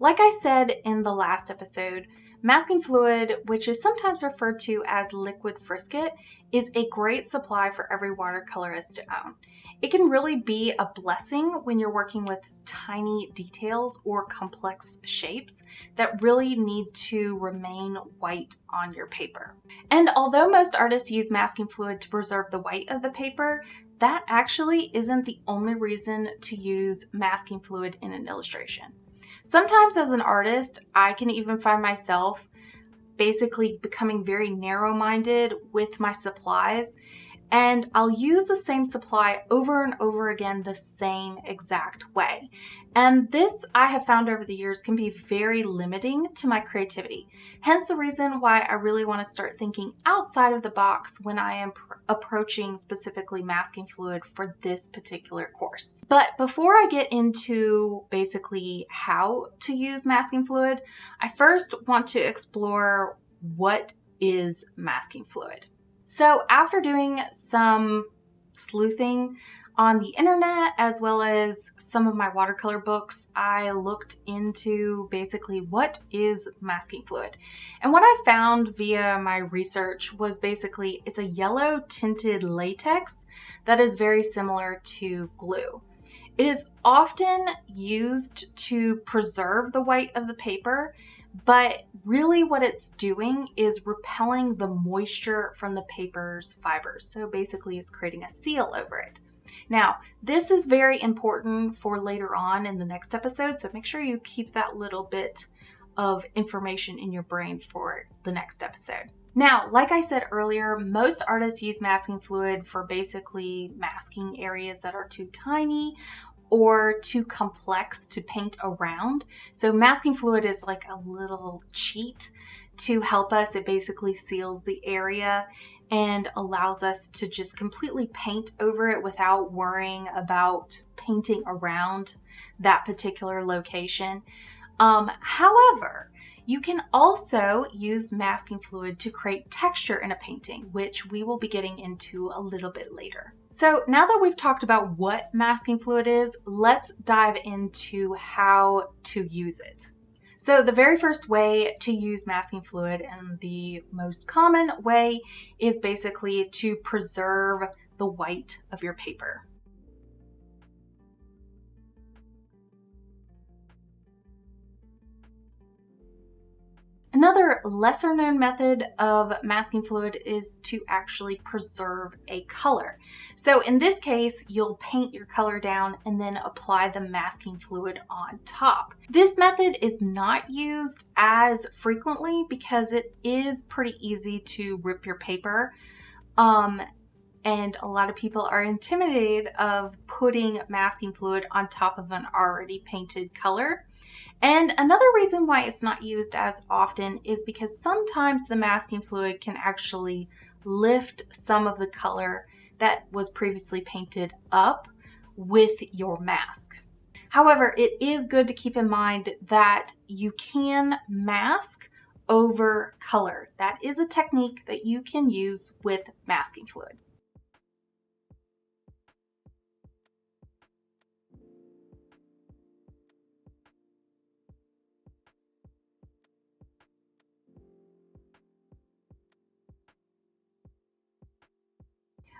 Like I said in the last episode, masking fluid, which is sometimes referred to as liquid frisket, is a great supply for every watercolorist to own. It can really be a blessing when you're working with tiny details or complex shapes that really need to remain white on your paper. And although most artists use masking fluid to preserve the white of the paper, that actually isn't the only reason to use masking fluid in an illustration. Sometimes as an artist, I can even find myself basically becoming very narrow-minded with my supplies, and I'll use the same supply over and over again the same exact way. And this, I have found over the years, can be very limiting to my creativity. Hence the reason why I really want to start thinking outside of the box when I am approaching specifically masking fluid for this particular course. But before I get into basically how to use masking fluid, I first want to explore what is masking fluid. So after doing some sleuthing on the internet, as well as some of my watercolor books, I looked into basically what is masking fluid. And what I found via my research was basically it's a yellow tinted latex that is very similar to glue. It is often used to preserve the white of the paper, but really what it's doing is repelling the moisture from the paper's fibers. So basically it's creating a seal over it. Now, this is very important for later on in the next episode, so make sure you keep that little bit of information in your brain for the next episode. Now, like I said earlier, most artists use masking fluid for basically masking areas that are too tiny or too complex to paint around. So masking fluid is like a little cheat to help us. It basically seals the area and allows us to just completely paint over it without worrying about painting around that particular location. However, you can also use masking fluid to create texture in a painting, which we will be getting into a little bit later. So now that we've talked about what masking fluid is, let's dive into how to use it. So the very first way to use masking fluid, and the most common way, is basically to preserve the white of your paper. Another lesser known method of masking fluid is to actually preserve a color. So in this case, you'll paint your color down and then apply the masking fluid on top. This method is not used as frequently because it is pretty easy to rip your paper. And a lot of people are intimidated of putting masking fluid on top of an already painted color. And another reason why it's not used as often is because sometimes the masking fluid can actually lift some of the color that was previously painted up with your mask. However, it is good to keep in mind that you can mask over color. That is a technique that you can use with masking fluid.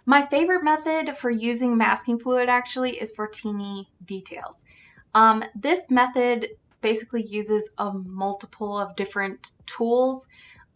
My favorite method for using masking fluid actually is for teeny details. This method basically uses a multiple of different tools.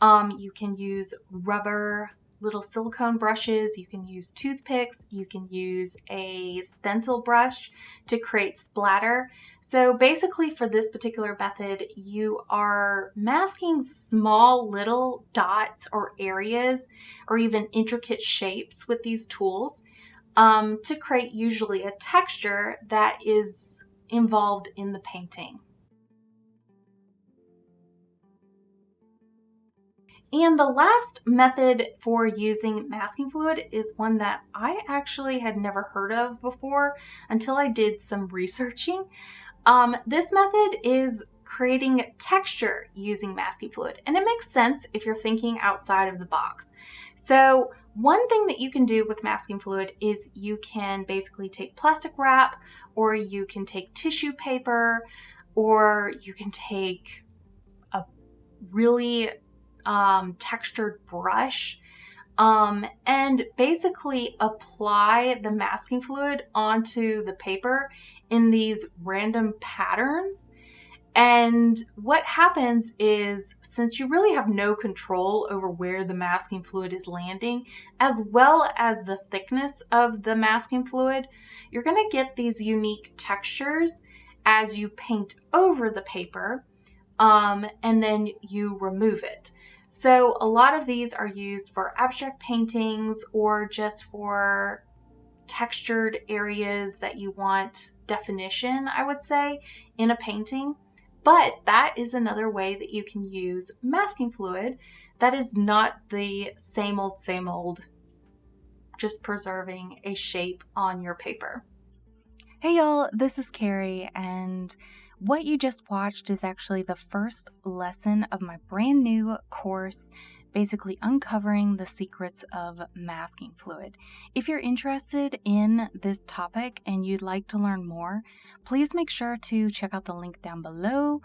You can use rubber, little silicone brushes, you can use toothpicks, you can use a stencil brush to create splatter. So basically for this particular method, you are masking small little dots or areas or even intricate shapes with these tools to create usually a texture that is involved in the painting. And the last method for using masking fluid is one that I actually had never heard of before until I did some researching. This method is creating texture using masking fluid, and it makes sense if you're thinking outside of the box. So one thing that you can do with masking fluid is you can basically take plastic wrap, or you can take tissue paper, or you can take a really textured brush and basically apply the masking fluid onto the paper in these random patterns. And what happens is, since you really have no control over where the masking fluid is landing, as well as the thickness of the masking fluid, you're going to get these unique textures as you paint over the paper, and then you remove it. So a lot of these are used for abstract paintings or just for textured areas that you want definition, I would say, in a painting. But that is another way that you can use masking fluid that is not the same old, just preserving a shape on your paper. Hey y'all, this is Carrie, and what you just watched is actually the first lesson of my brand new course, basically uncovering the secrets of masking fluid. If you're interested in this topic and you'd like to learn more, please make sure to check out the link down below.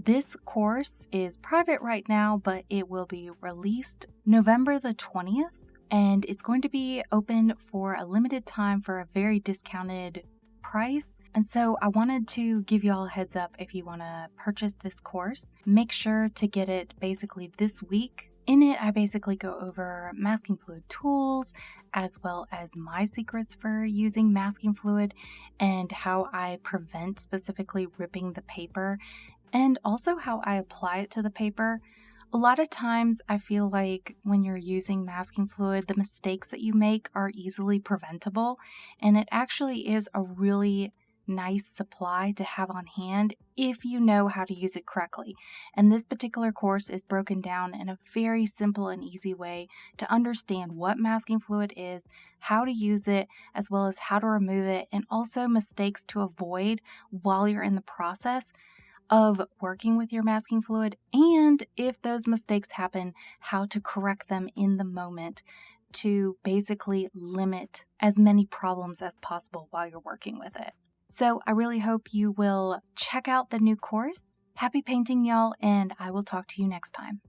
This course is private right now, but it will be released November the 20th, and it's going to be open for a limited time for a very discounted price. And so I wanted to give you all a heads up. If you want to purchase this course, make sure to get it basically this week. In it, I basically go over masking fluid tools, as well as my secrets for using masking fluid and how I prevent specifically ripping the paper, and also how I apply it to the paper. A lot of times I feel like when you're using masking fluid, the mistakes that you make are easily preventable, and it actually is a really nice supply to have on hand if you know how to use it correctly. And this particular course is broken down in a very simple and easy way to understand what masking fluid is, how to use it, as well as how to remove it, and also mistakes to avoid while you're in the process of working with your masking fluid, and if those mistakes happen, how to correct them in the moment to basically limit as many problems as possible while you're working with it. So I really hope you will check out the new course. Happy painting, y'all, and I will talk to you next time.